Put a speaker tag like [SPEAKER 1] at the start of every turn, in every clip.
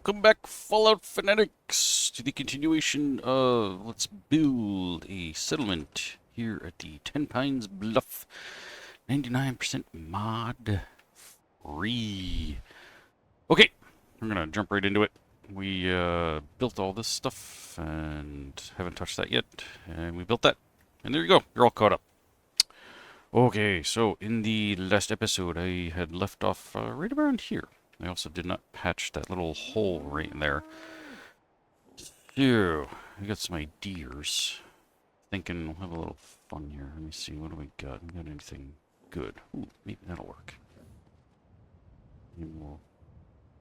[SPEAKER 1] welcome back, Fallout Fanatics, to the continuation of Let's Build a Settlement here at the Tenpines Bluff. 99% mod free. Okay, I'm gonna jump right into it. We built all this stuff and haven't touched that yet, and we built that. And there you go, you're all caught up. Okay, so in the last episode, I had left off right around here. I also did not patch that little hole right in there. So, I got some ideas. Thinking we'll have a little fun here. Let me see, what do we got? We got anything good? Ooh, maybe that'll work. Maybe we'll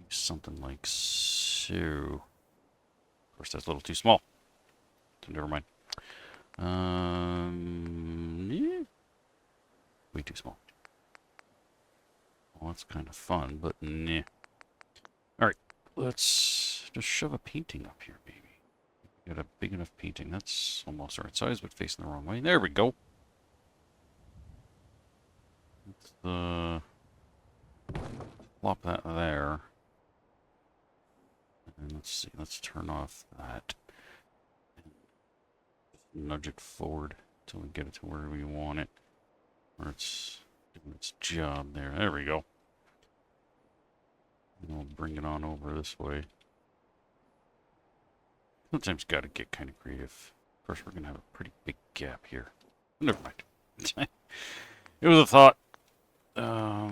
[SPEAKER 1] use something like so. Of course, that's a little too small. So never mind. Yeah. Way too small. Well, that's kind of fun, but nah. Alright, let's just shove a painting up here, baby. Got a big enough painting. That's almost the right size, but facing the wrong way. There we go. Let's plop that there. And let's see, let's turn off that. Nudge it forward until we get it to where we want it. Where it's doing its job there. There we go. And we'll bring it on over this way. Sometimes gotta get kind of creative. Of course, we're gonna have a pretty big gap here. Never mind. It was a thought. Oh,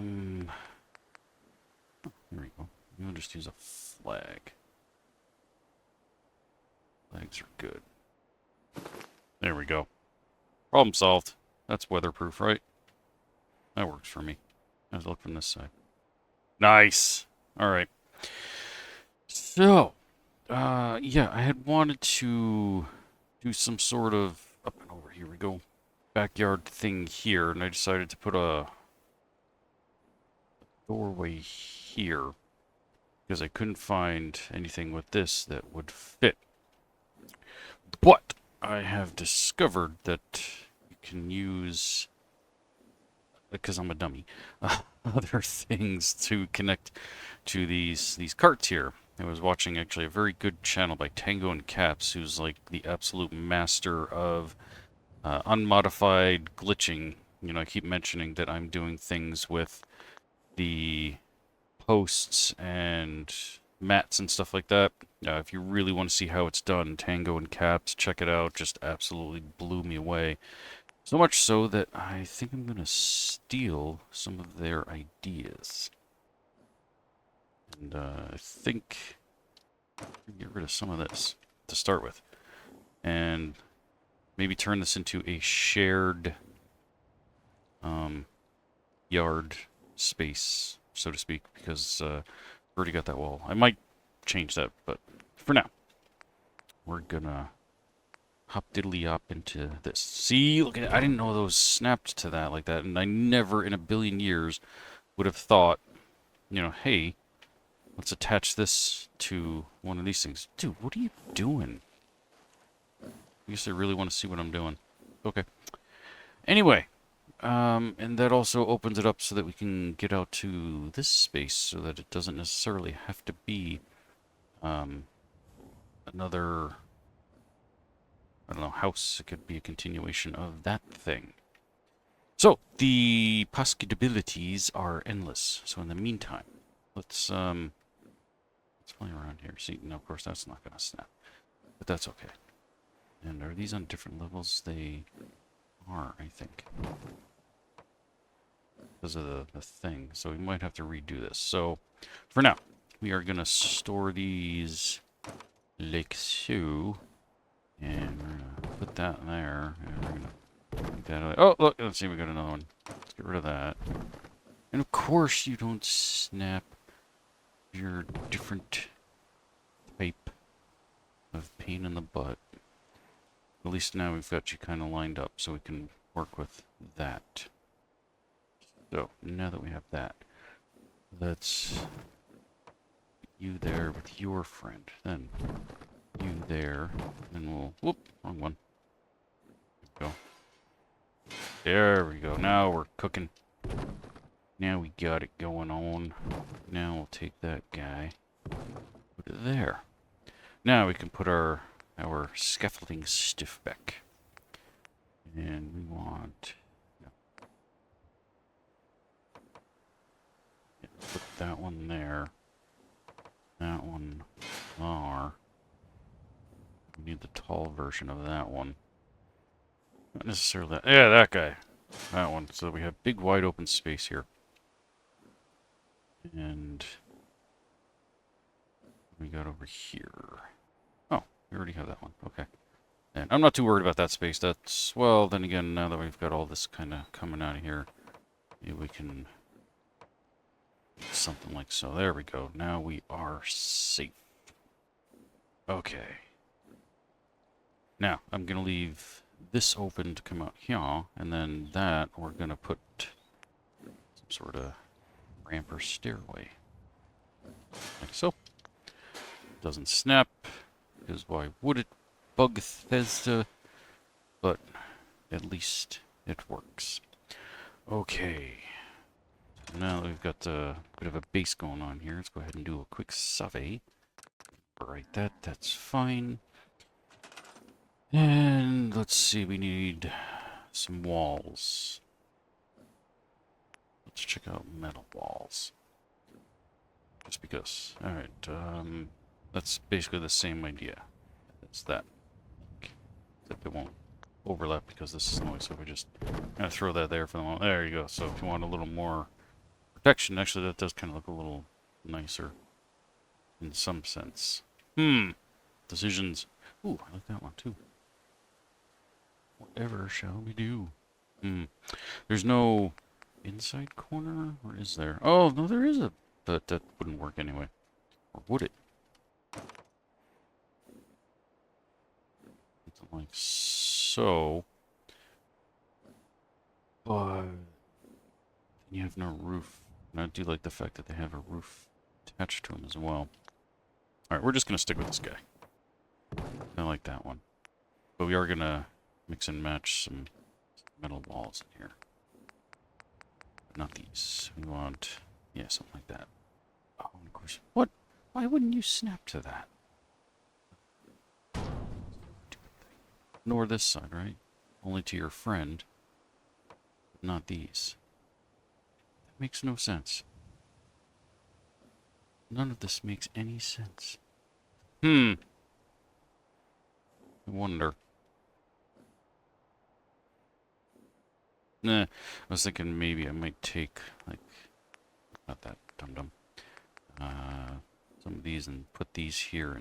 [SPEAKER 1] there we go. We'll just use a flag. Flags are good. There we go. Problem solved. That's weatherproof, right? That works for me. Let's look from this side. Nice. All right. So, yeah, I had wanted to do some sort of up and over. Here we go. Backyard thing here, and I decided to put a doorway here because I couldn't find anything with this that would fit. But I have discovered that you can use, because I'm a dummy, other things to connect to these carts here. I was watching actually a very good channel by Tango and Caps, who's like the absolute master of unmodified glitching. You know, I keep mentioning that I'm doing things with the posts and mats and stuff like that. If you really want to see how it's done, Tango and Caps, check it out. Just absolutely blew me away. So much so that I think I'm going to steal some of their ideas. And I think I'm going to get rid of some of this to start with. And maybe turn this into a shared yard space, so to speak, because I've already got that wall. I might change that, but for now, we're going to hop diddly hop into this. See, look at it. I didn't know those snapped to that like that, and I never in a billion years would have thought, you know, hey, let's attach this to one of these things. Dude, what are you doing? I guess I really want to see what I'm doing. Okay. Anyway, and that also opens it up so that we can get out to this space so that it doesn't necessarily have to be another, I don't know, house. It could be a continuation of that thing. So, the possibilities are endless. So in the meantime, let's play around here. See, no, of course that's not going to snap. But that's okay. And are these on different levels? They are, I think. Because of the thing. So we might have to redo this. So, for now, we are going to store these like so. And we're going to put that there. And we're going to take that away. Oh, look, let's see, we got another one. Let's get rid of that. And of course you don't snap your different type of pain in the butt. At least now we've got you kind of lined up so we can work with that. So, now that we have that, let's put you there with your friend. Then you there. Then we'll... Whoop, wrong one. There we go. There we go. Now we're cooking. Now we got it going on. Now we'll take that guy. Put it there. Now we can put our scaffolding stuff back. And we want... No. Yeah, put that one there. That one there. We need the tall version of that one. Not necessarily that. Yeah, that guy. That one. So we have big wide open space here. And we got over here. Oh, we already have that one. Okay. And I'm not too worried about that space. That's, well, then again, now that we've got all this kind of coming out of here, maybe we can something like so. There we go. Now we are safe. Okay. Now, I'm going to leave this open to come out here, and then that we're going to put some sort of ramp or stairway. Like so. Doesn't snap, because why would it? Bug Bethesda, but at least it works. Okay. Now that we've got a bit of a base going on here, let's go ahead and do a quick survey. Right, that's fine. And let's see, we need some walls. Let's check out metal walls. Just because. Alright, that's basically the same idea as that. Except it won't overlap because this is noise, so we just kind of throw that there for the moment. There you go. So if you want a little more protection, actually that does kind of look a little nicer in some sense. Decisions. Ooh, I like that one too. Whatever shall we do? There's no inside corner, or is there? Oh, no, there is a, but that wouldn't work anyway. Or would it? Something like so. But you have no roof. And I do like the fact that they have a roof attached to them as well. Alright, we're just going to stick with this guy. I like that one. But we are going to mix and match some metal walls in here. But not these. We want, yeah, something like that. Oh, of course. What? Why wouldn't you snap to that? Nor this side, right? Only to your friend. But not these. That makes no sense. None of this makes any sense. I wonder. Nah, I was thinking maybe I might take, like, not that dum-dum. Some of these and put these here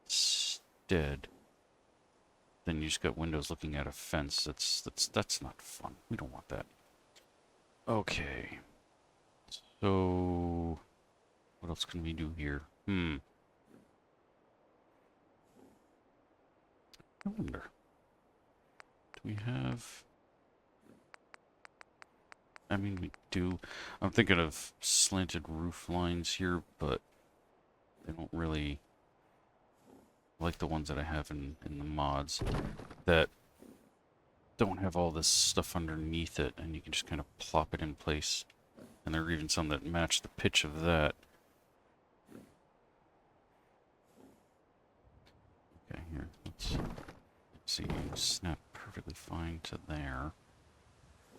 [SPEAKER 1] instead. Then you just got windows looking at a fence. That's not fun. We don't want that. Okay. So what else can we do here? I wonder. Do we have? I mean, we do. I'm thinking of slanted roof lines here, but they don't really like the ones that I have in the mods that don't have all this stuff underneath it, and you can just kind of plop it in place. And there are even some that match the pitch of that. Okay, here, let's see, snap perfectly fine to there.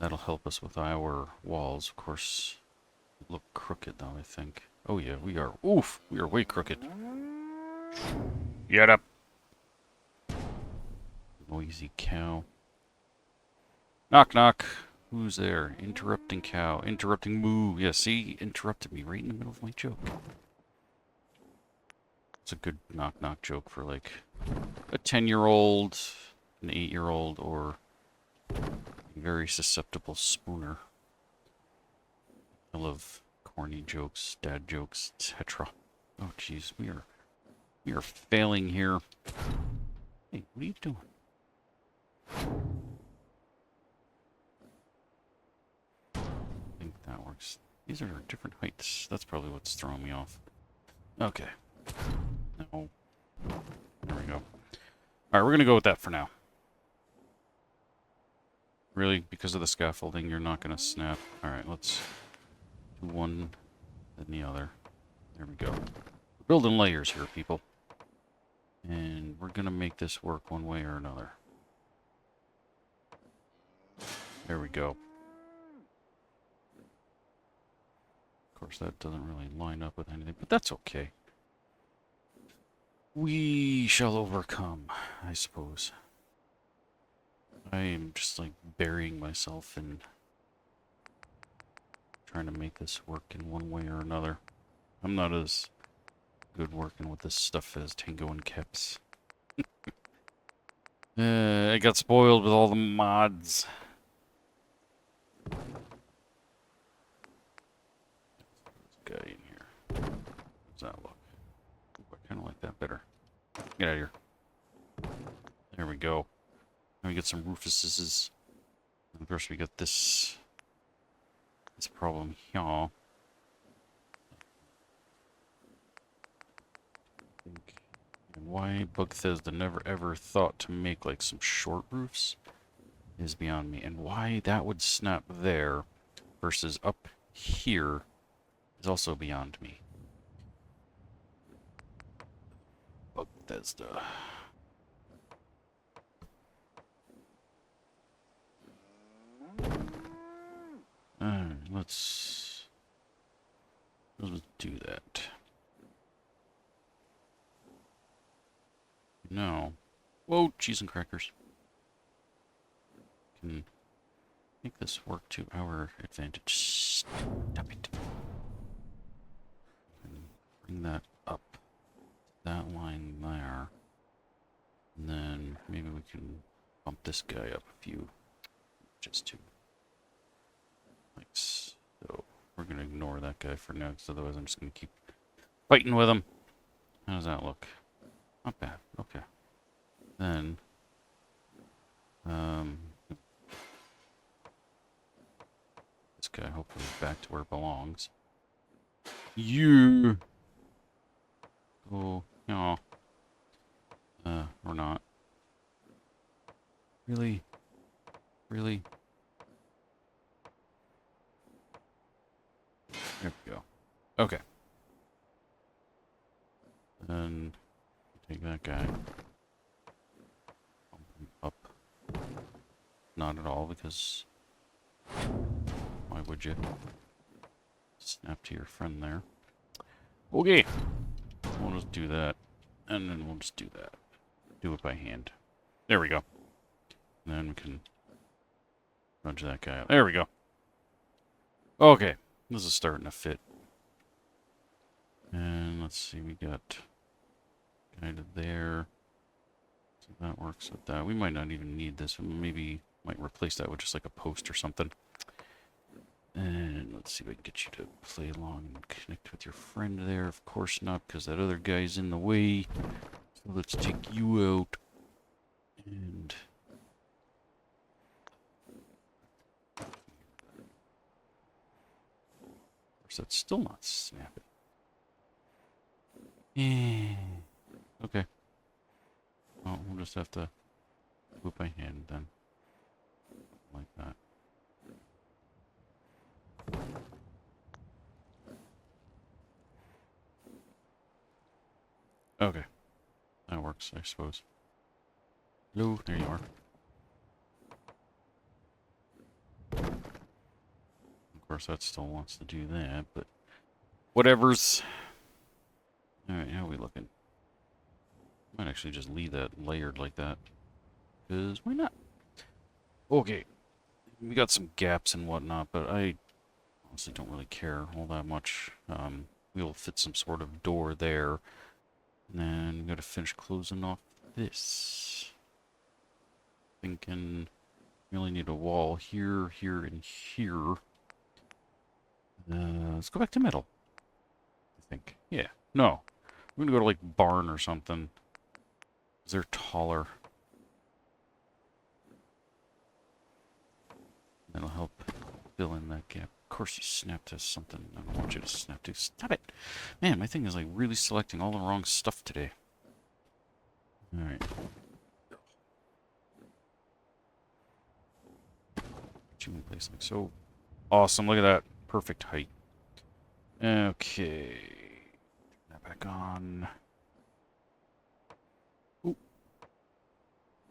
[SPEAKER 1] That'll help us with our walls, of course. Look crooked though, I think. Oh yeah, we are. Oof, we are way crooked. Get up. Noisy cow. Knock knock. Who's there? Interrupting cow. Interrupting moo. Yeah, see? Interrupted me right in the middle of my joke. It's a good knock knock joke for like a 10-year-old, an 8-year-old, or a very susceptible spooner. I love corny jokes, dad jokes, etc. Oh jeez, we are failing here. Hey, what are you doing? I think that works. These are different heights. That's probably what's throwing me off. Okay. No. There we go. Alright, we're gonna go with that for now. Really? Because of the scaffolding, you're not gonna snap. Alright, let's do one, then the other. There we go. building layers here, people. And we're going to make this work one way or another. There we go. Of course, that doesn't really line up with anything, but that's okay. We shall overcome, I suppose. I am just like burying myself in trying to make this work in one way or another. I'm not as good working with this stuff as Tango and Keps. I got spoiled with all the mods. Guy in here. How does that look? Ooh, I kind of like that better. Get out of here. There we go. Now we get some Rufuses. And of course we got this problem here. And why Bethesda never ever thought to make like some short roofs is beyond me. And why that would snap there versus up here is also beyond me. Bethesda. Let's do that. No. Whoa, cheese and crackers. Can make this work to our advantage. Stop it. And bring that up. That line there. And then maybe we can bump this guy up a few. Just to. Like so. We're going to ignore that guy for now, because otherwise I'm just going to keep fighting with him. How does that look? Not bad. Okay. Then, this guy hopefully is back to where it belongs. You. Oh, no. Or not. Really? Really? There we go. Okay. Then take that guy. Bump him up. Not at all, because why would you? Snap to your friend there. Okay. We'll just do that. And then we'll just do that. Do it by hand. There we go. And then we can nudge that guy out. There we go. Okay. This is starting to fit. And let's see, we got guy to there. So that works with that. We might not even need this. Maybe might replace that with just like a post or something. And let's see if I can get you to play along and connect with your friend there. Of course not, because that other guy's in the way. So let's take you out. And that's still not snapping. Okay. Well, we'll just have to do it by hand then. Like that. Okay. That works, I suppose. Hello, there you are. Of course, that still wants to do that, but whatevers. Alright, how are we looking? Might actually just leave that layered like that. Because why not? Okay. We got some gaps and whatnot, but I honestly don't really care all that much. We'll fit some sort of door there. And then we gotta finish closing off this. Thinking we only need a wall here, here, and here. Let's go back to metal. I think. Yeah. No. We're gonna go to like barn or something. They're taller. That'll help fill in that gap. Of course you snapped to something I don't want you to snap to. Stop it! Man, my thing is like really selecting all the wrong stuff today. Alright. Put you in place like so. Awesome, look at that. Perfect height. Okay. That back back on. Ooh.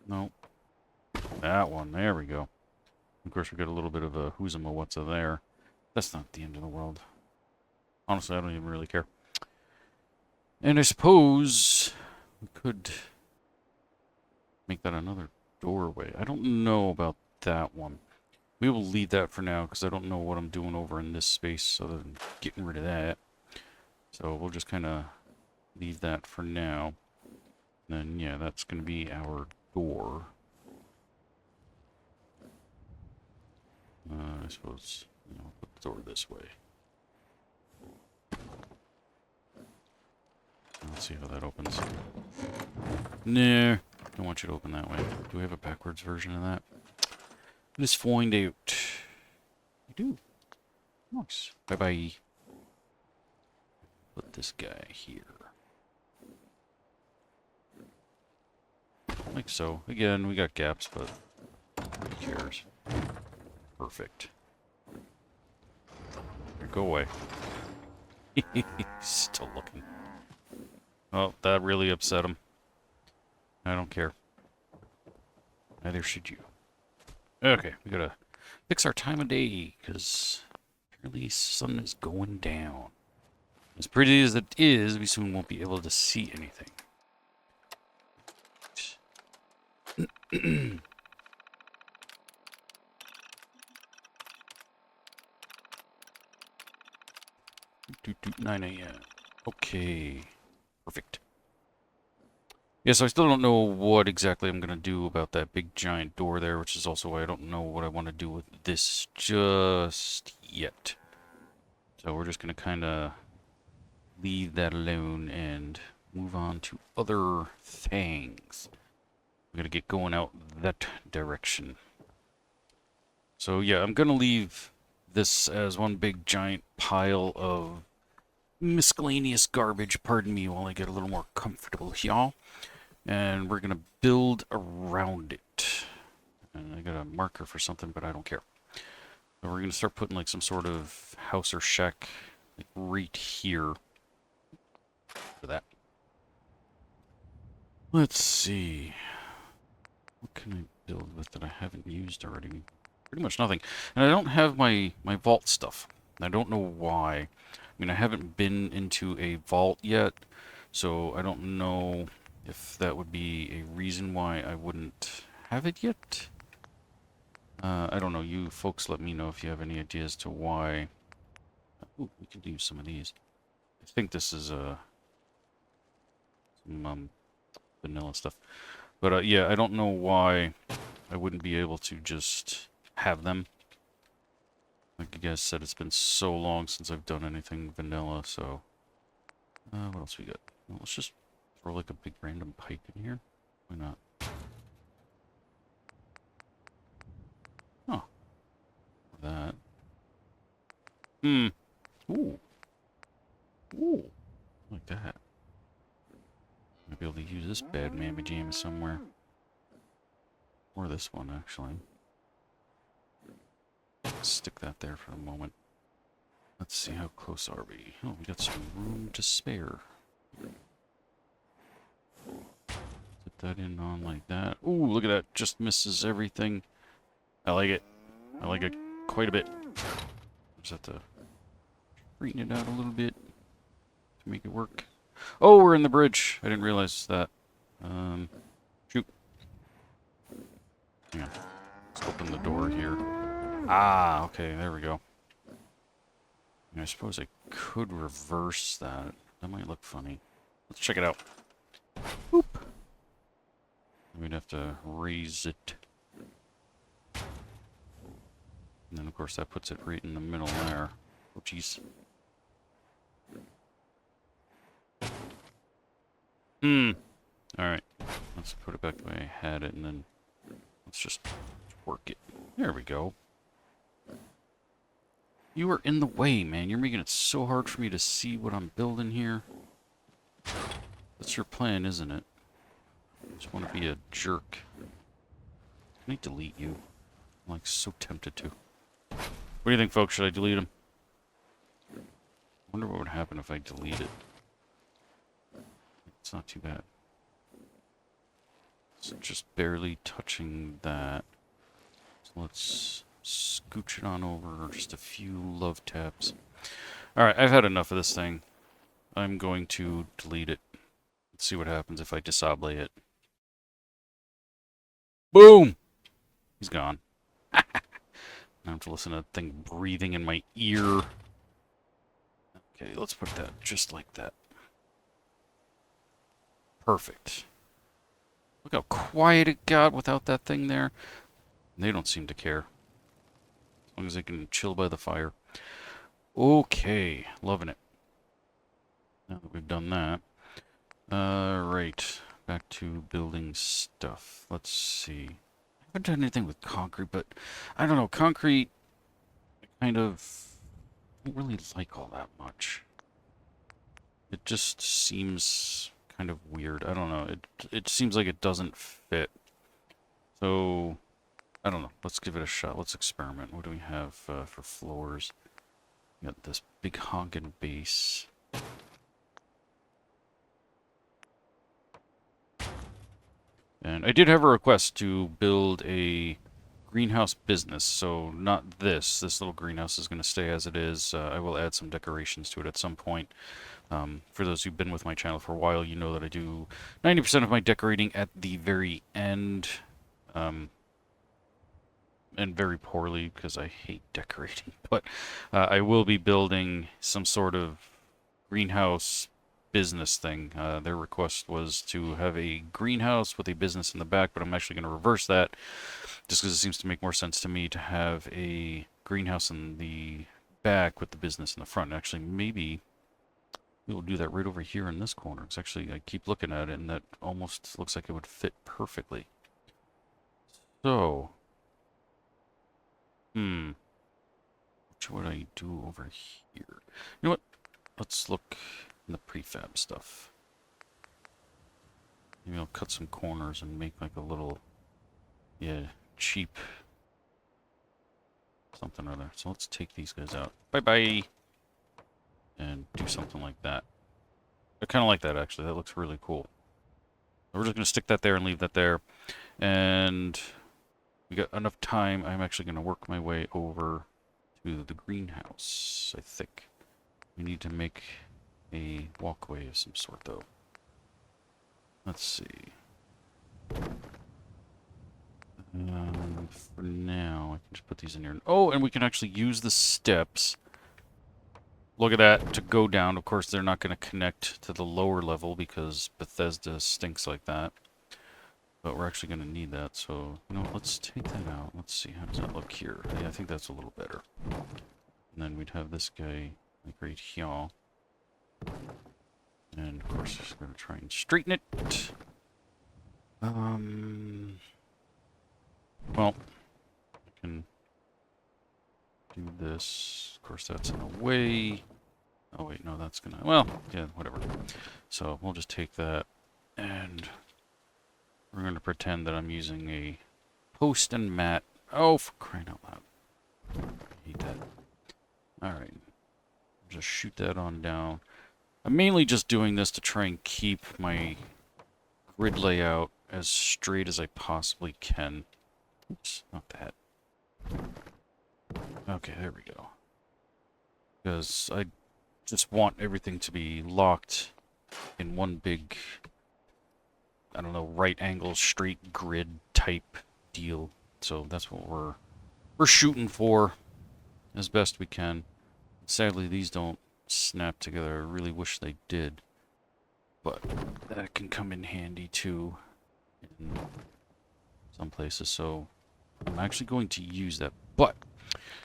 [SPEAKER 1] No. That one. There we go. Of course, we got a little bit of a who's'em what's there. That's not the end of the world. Honestly, I don't even really care. And I suppose we could make that another doorway. I don't know about that one. We will leave that for now because I don't know what I'm doing over in this space other than getting rid of that. So we'll just kind of leave that for now. And then, yeah, that's going to be our door. I suppose, you know, put the door this way. Let's see how that opens. Nah, don't want you to open that way. Do we have a backwards version of that? Let's find out. We do. Nice. Bye-bye. Put this guy here. Like so. Again, we got gaps, but who cares? Perfect. Here, go away. He's still looking. Oh, that really upset him. I don't care. Neither should you. Okay, we gotta fix our time of day, because apparently the sun is going down. As pretty as it is, we soon won't be able to see anything. Doot, 9 a.m. Okay. Perfect. Yeah, so I still don't know what exactly I'm going to do about that big giant door there, which is also why I don't know what I want to do with this just yet. So we're just going to kind of leave that alone and move on to other things. We're going to get going out that direction. So yeah, I'm going to leave this as one big giant pile of miscellaneous garbage, pardon me, while I get a little more comfortable here. And we're going to build around it. And I got a marker for something, but I don't care. So we're going to start putting like some sort of house or shack like right here. For that. Let's see. What can I build with that I haven't used already? Pretty much nothing. And I don't have my vault stuff. I don't know why. I mean, I haven't been into a vault yet, so I don't know if that would be a reason why I wouldn't have it yet. I don't know. You folks let me know if you have any ideas to why. Ooh, we can use some of these. I think this is some vanilla stuff. But yeah, I don't know why I wouldn't be able to just have them. Like you guys said, it's been so long since I've done anything vanilla, so... what else we got? Well, let's just throw like a big random pipe in here. Why not? Oh. That. Ooh. Ooh. Like that. Might be able to use this bad mammy jammy somewhere. Or this one, actually. Stick that there for a moment. Let's see, how close are we? Oh, we got some room to spare. Put that in on like that. Ooh, look at that. Just misses everything. I like it. I like it quite a bit. Just have to straighten it out a little bit to make it work. Oh, we're in the bridge. I didn't realize that. Shoot. Hang on. Let's open the door here. Ah, okay, there we go. I suppose I could reverse that. That might look funny. Let's check it out. Boop. We'd have to raise it. And then, of course, that puts it right in the middle there. Oh, jeez. Alright. Let's put it back the way I had it, and then let's just work it. There we go. You are in the way, man. You're making it so hard for me to see what I'm building here. That's your plan, isn't it? I just want to be a jerk. Can I delete you? I'm like so tempted to. What do you think, folks? Should I delete him? I wonder what would happen if I delete it. It's not too bad. So just barely touching that. So let's scooch it on over, just a few love taps. Alright, I've had enough of this thing. I'm going to delete it. Let's see what happens if I disable it. Boom! He's gone. Now I have to listen to that thing breathing in my ear. Okay, let's put that just like that. Perfect. Look how quiet it got without that thing there. They don't seem to care. As long as they can chill by the fire. Okay, loving it. Now that we've done that. Right. Back to building stuff. Let's see. I haven't done anything with concrete, but I don't know. Concrete, I kind of don't really like all that much. It just seems kind of weird. I don't know. It seems like it doesn't fit. So, I don't know. Let's give it a shot. Let's experiment. What do we have for floors? We got this big honkin' base. And I did have a request to build a greenhouse business, so not this. This little greenhouse is going to stay as it is. I will add some decorations to it at some point. For those who've been with my channel for a while, you know that I do 90% of my decorating at the very end. And very poorly, because I hate decorating. But I will be building some sort of greenhouse business thing. Their request was to have a greenhouse with a business in the back, but I'm actually going to reverse that, just because it seems to make more sense to me to have a greenhouse in the back with the business in the front. Actually, maybe we'll do that right over here in this corner. It's actually, I keep looking at it, and that almost looks like it would fit perfectly. So, what would I do over here? You know what? Let's look in the prefab stuff. Maybe I'll cut some corners and make like a little, yeah, cheap something or other. So let's take these guys out. Bye-bye! And do something like that. I kind of like that, actually. That looks really cool. We're just going to stick that there and leave that there. And we got enough time. I'm actually going to work my way over to the greenhouse, I think. We need to make a walkway of some sort, though. Let's see. For now, I can just put these in here. Oh, and we can actually use the steps. Look at that, to go down. Of course, they're not going to connect to the lower level because Bethesda stinks like that. But we're actually going to need that, so, you know, let's take that out. Let's see, how does that look here? Yeah, I think that's a little better. And then we'd have this guy, like, right here. And, of course, just going to try and straighten it. Well, I can do this. Of course, that's in the way. Oh, wait, no, that's going to... Well, yeah, whatever. So, we'll just take that, and we're going to pretend that I'm using a post and mat. Oh, for crying out loud. I hate that. Alright. Just shoot that on down. I'm mainly just doing this to try and keep my grid layout as straight as I possibly can. Oops, not that. Okay, there we go. Because I just want everything to be locked in one big, I don't know, right angle, straight grid type deal. So that's what we're shooting for as best we can. Sadly, these don't snap together. I really wish they did. But that can come in handy too in some places. So I'm actually going to use that. But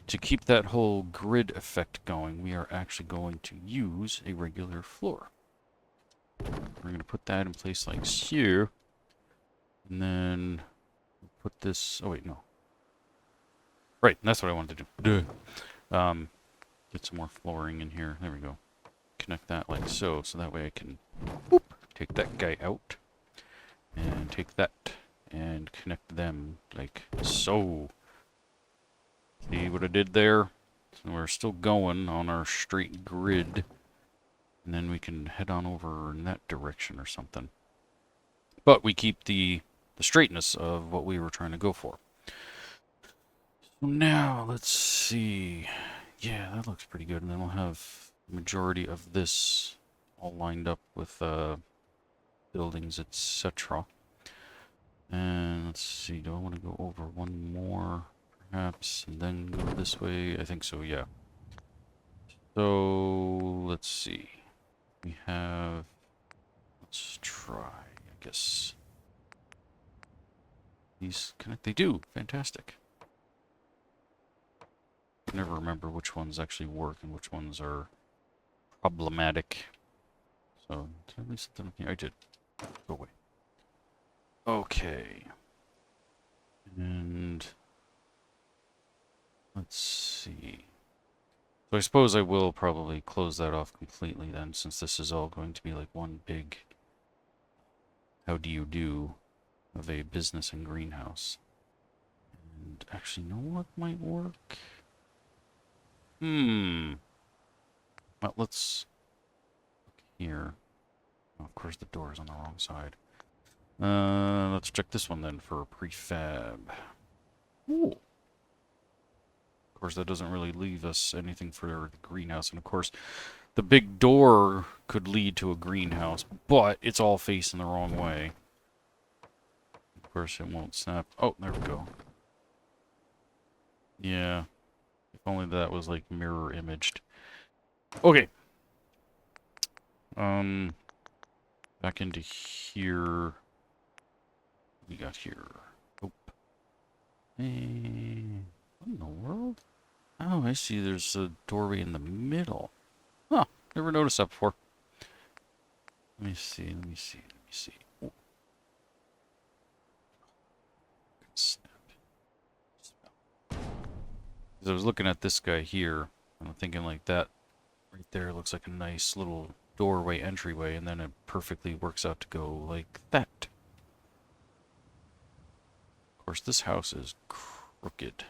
[SPEAKER 1] to keep that whole grid effect going, we are actually going to use a regular floor. We're going to put that in place like here. And then put this... Oh, wait, no. Right, that's what I wanted to do. Get some more flooring in here. There we go. Connect that like so. So that way I can whoop, take that guy out. And take that. And connect them like so. See what I did there? So we're still going on our straight grid. And then we can head on over in that direction or something. But we keep the straightness of what we were trying to go for. So now, let's see. Yeah, that looks pretty good. And then we'll have the majority of this all lined up with buildings, etc. And let's see, do I want to go over one more, perhaps, and then go this way? I think so, yeah. So, let's see. We have, let's try, I guess. These connect, they do, fantastic. I never remember which ones actually work and which ones are problematic. So, did I leave something up here? I did. Go away. Okay. And let's see. So I suppose I will probably close that off completely then, since this is all going to be like one big how do you do of a business and greenhouse. And actually, you know what might work? Well, let's look here. Oh, of course, the door is on the wrong side. Let's check this one then for prefab. Ooh. Of course, that doesn't really leave us anything for the greenhouse. And of course, the big door could lead to a greenhouse, but it's all facing the wrong way. Of course, it won't snap. Oh, there we go. Yeah. If only that was, like, mirror imaged. Okay. Back into here. What we got here? Oh. Hey. What in the world? Oh, I see. There's a doorway in the middle. Huh. Never noticed that before. Let me see. Let me see. Let me see. Oh. Snap. Because I was looking at this guy here, and I'm thinking like that right there looks like a nice little doorway entryway, and then it perfectly works out to go like that. Of course, this house is crooked.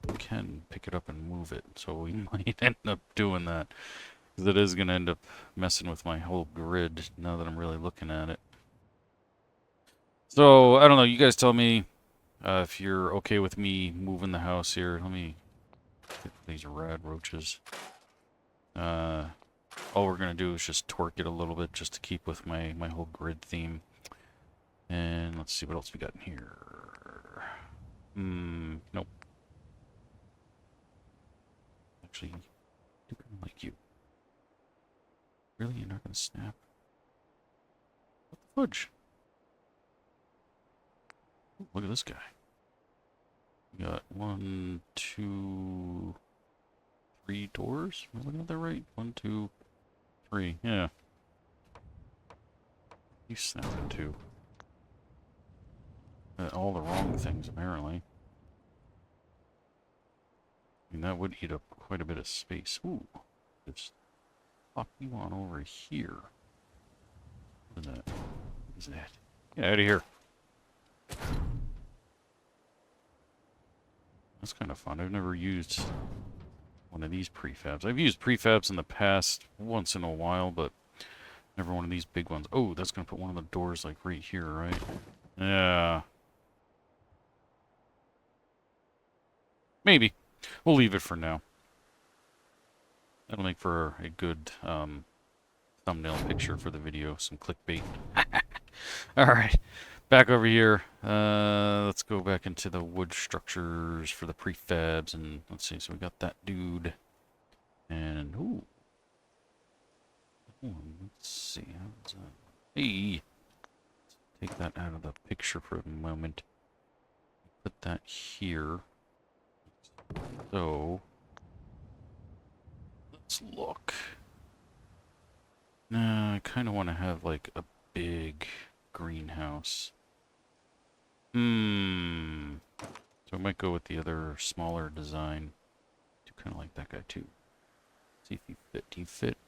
[SPEAKER 1] We can pick it up and move it, so we might end up doing that. Because it is going to end up messing with my whole grid now that I'm really looking at it. So, I don't know, you guys tell me if you're okay with me moving the house here. Let me get these rad roaches. All we're going to do is just torque it a little bit just to keep with my whole grid theme. And let's see what else we got in here. Nope. Actually, I do kind of like you. Really? You're not going to snap? What the fudge? Ooh, look at this guy. We got 1, 2, 3 doors? Am I looking at that right? 1, 2, 3. Yeah. He's snapping too. All the wrong things, apparently. I mean, that would eat up quite a bit of space. Ooh. Just pop you on over here. What is that? What is that? Get out of here. That's kind of fun. I've never used one of these prefabs. I've used prefabs in the past once in a while, but never one of these big ones. Oh, that's going to put one of the doors like right here, right? Yeah. Maybe. We'll leave it for now. That'll make for a good thumbnail picture for the video. Some clickbait. Alright. Back over here. Let's go back into the wood structures for the prefabs. And let's see. So we got that dude. And, ooh. Let's see. How's that? Hey. Take that out of the picture for a moment. Put that here. So, let's look. Nah, I kind of want to have like a big greenhouse. So I might go with the other smaller design. I do kind of like that guy too. See if he fit. Do you fit?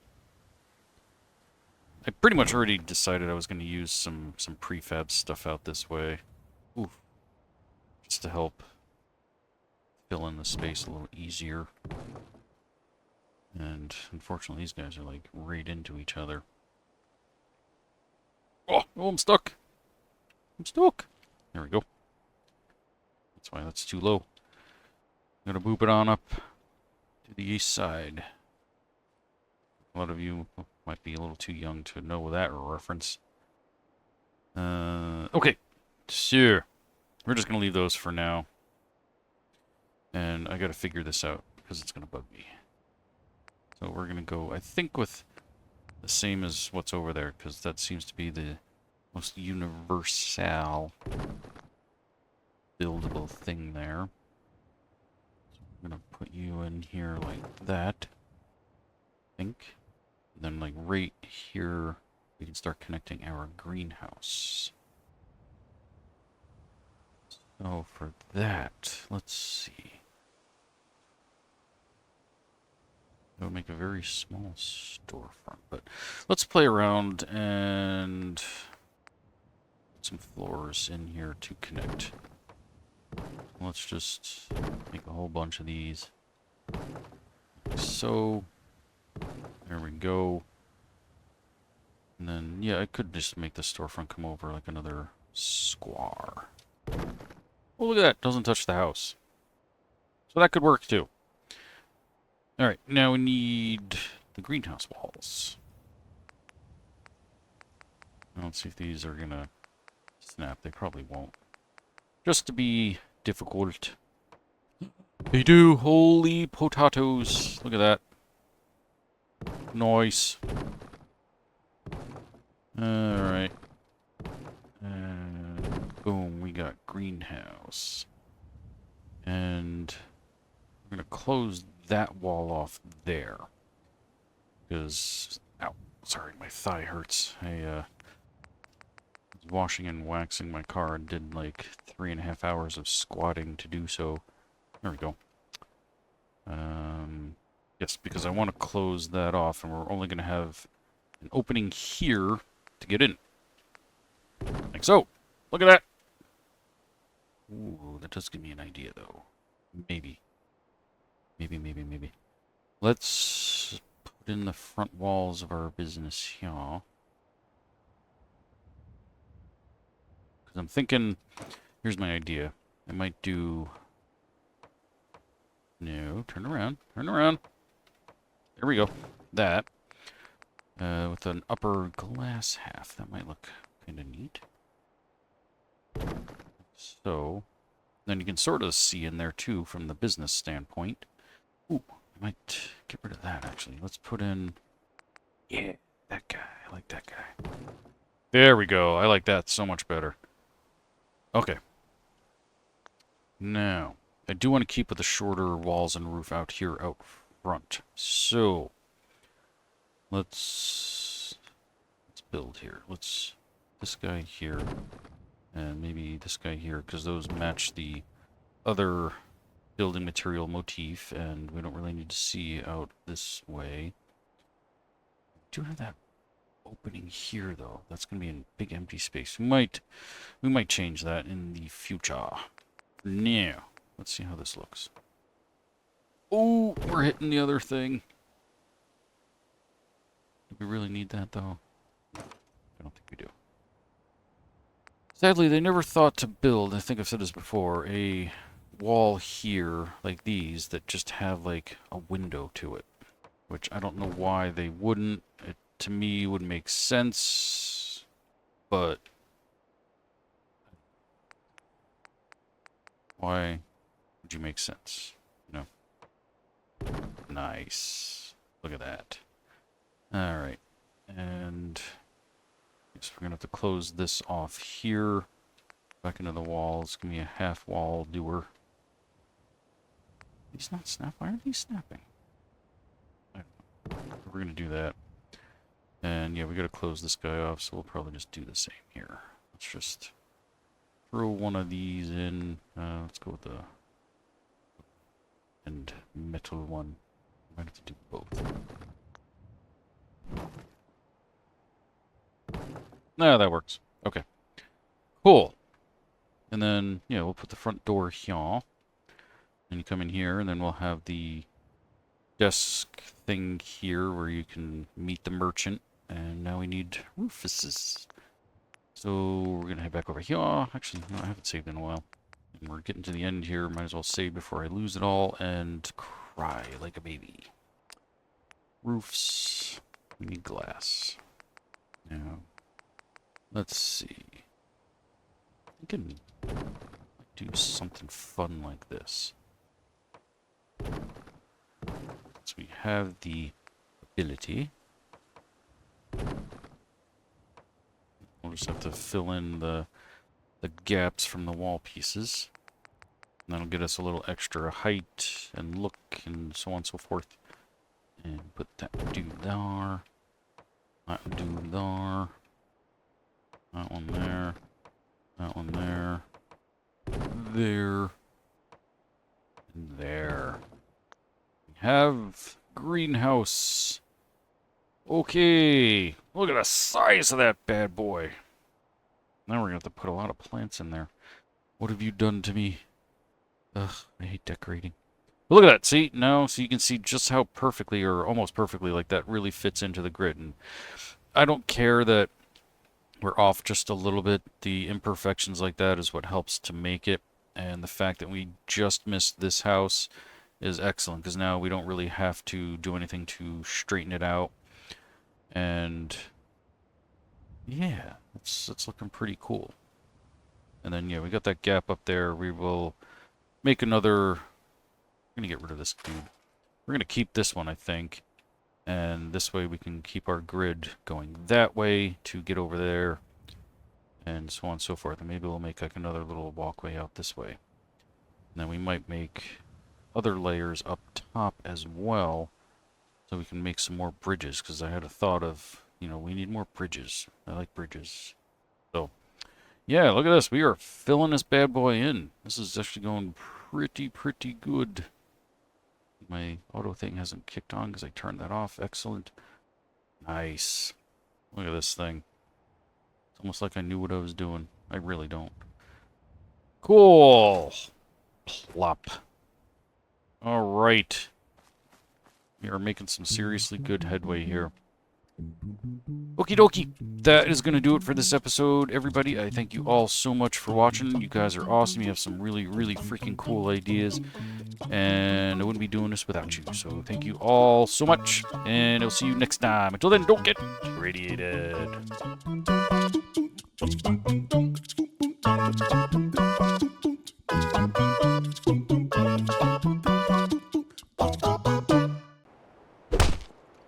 [SPEAKER 1] I pretty much already decided I was going to use some prefab stuff out this way. Oof. Just to help fill in the space a little easier. And unfortunately, these guys are like right into each other. Oh, I'm stuck. I'm stuck. There we go. That's why that's too low. I'm gonna boop it on up to the east side. A lot of you might be a little too young to know that reference. Okay. So, we're just gonna leave those for now. And I gotta figure this out because it's gonna bug me. So we're gonna go, I think, with the same as what's over there, because that seems to be the most universal buildable thing there. So I'm gonna put you in here like that, I think. And then like right here, we can start connecting our greenhouse. So for that, let's see. It would make a very small storefront, but let's play around and put some floors in here to connect. Let's just make a whole bunch of these. Like so, there we go. And then, yeah, I could just make the storefront come over like another square. Oh, look at that, doesn't touch the house. So that could work too. Alright, now we need the greenhouse walls. Let's see if these are gonna snap. They probably won't. Just to be difficult. They do! Holy potatoes! Look at that. Nice. Alright. And boom, we got greenhouse. And we're gonna close that wall off there. Because, ow, sorry, my thigh hurts. I was washing and waxing my car and did like 3.5 hours of squatting to do so. There we go. Yes, because I want to close that off, and we're only going to have an opening here to get in. Like so. Look at that. Ooh, that does give me an idea, though. Maybe. Maybe. Let's put in the front walls of our business here. Because I'm thinking, here's my idea. I might do... No, turn around. There we go. That. With an upper glass half. That might look kind of neat. So, then you can sort of see in there, too, from the business standpoint. Ooh, I might get rid of that, actually. Let's put in... Yeah, that guy. I like that guy. There we go. I like that so much better. Okay. Now, I do want to keep with the shorter walls and roof out here out front. So, let's build here. This guy here, and maybe this guy here, because those match the other building material motif, and we don't really need to see out this way. We do have that opening here, though. That's going to be a big empty space. We might change that in the future. Now, let's see how this looks. Oh, we're hitting the other thing. Do we really need that, though? I don't think we do. Sadly, they never thought to build, I think I've said this before, a wall here, like these, that just have, like, a window to it. Which I don't know why they wouldn't. It, to me, would make sense, but... Why would you make sense? You know? Nice. Look at that. Alright. And I guess we're going to have to close this off here. Back into the wall. It's going to be a half wall doer. These not snap? Why are these snapping? We're going to do that. And yeah, we got to close this guy off, so we'll probably just do the same here. Let's just throw one of these in. Let's go with the and metal one. Might have to do both. Nah, that works. Okay. Cool. And then, yeah, we'll put the front door here. And you come in here, and then we'll have the desk thing here where you can meet the merchant. And now we need roofuses. So we're going to head back over here. Actually, no, I haven't saved in a while. And we're getting to the end here. Might as well save before I lose it all and cry like a baby. Roofs. We need glass. Now, let's see. I can do something fun like this. So we have the ability. We'll just have to fill in the gaps from the wall pieces. And that'll get us a little extra height and look and so on and so forth. And put that dude there. That dude there. That one there. That one there. There. And there. We have greenhouse. Okay. Look at the size of that bad boy. Now we're going to have to put a lot of plants in there. What have you done to me? Ugh, I hate decorating. But look at that. See? Now, so you can see just how perfectly, or almost perfectly, like that really fits into the grid. And I don't care that we're off just a little bit. The imperfections like that is what helps to make it. And the fact that we just missed this house is excellent, because now we don't really have to do anything to straighten it out. And yeah, it's looking pretty cool. And then, yeah, we got that gap up there. We will make another... I'm going to get rid of this dude. We're going to keep this one, I think. And this way we can keep our grid going that way to get over there. And so on and so forth. And maybe we'll make like another little walkway out this way. And then we might make other layers up top as well. So we can make some more bridges. Because I had a thought of, you know, we need more bridges. I like bridges. So, yeah, look at this. We are filling this bad boy in. This is actually going pretty good. My auto thing hasn't kicked on because I turned that off. Excellent. Nice. Look at this thing. It's almost like I knew what I was doing. I really don't. Cool. Plop. Alright. We are making some seriously good headway here. Okie dokie. That is going to do it for this episode, everybody. I thank you all so much for watching. You guys are awesome. You have some really freaking cool ideas. And I wouldn't be doing this without you. So thank you all so much. And I'll see you next time. Until then, don't get radiated.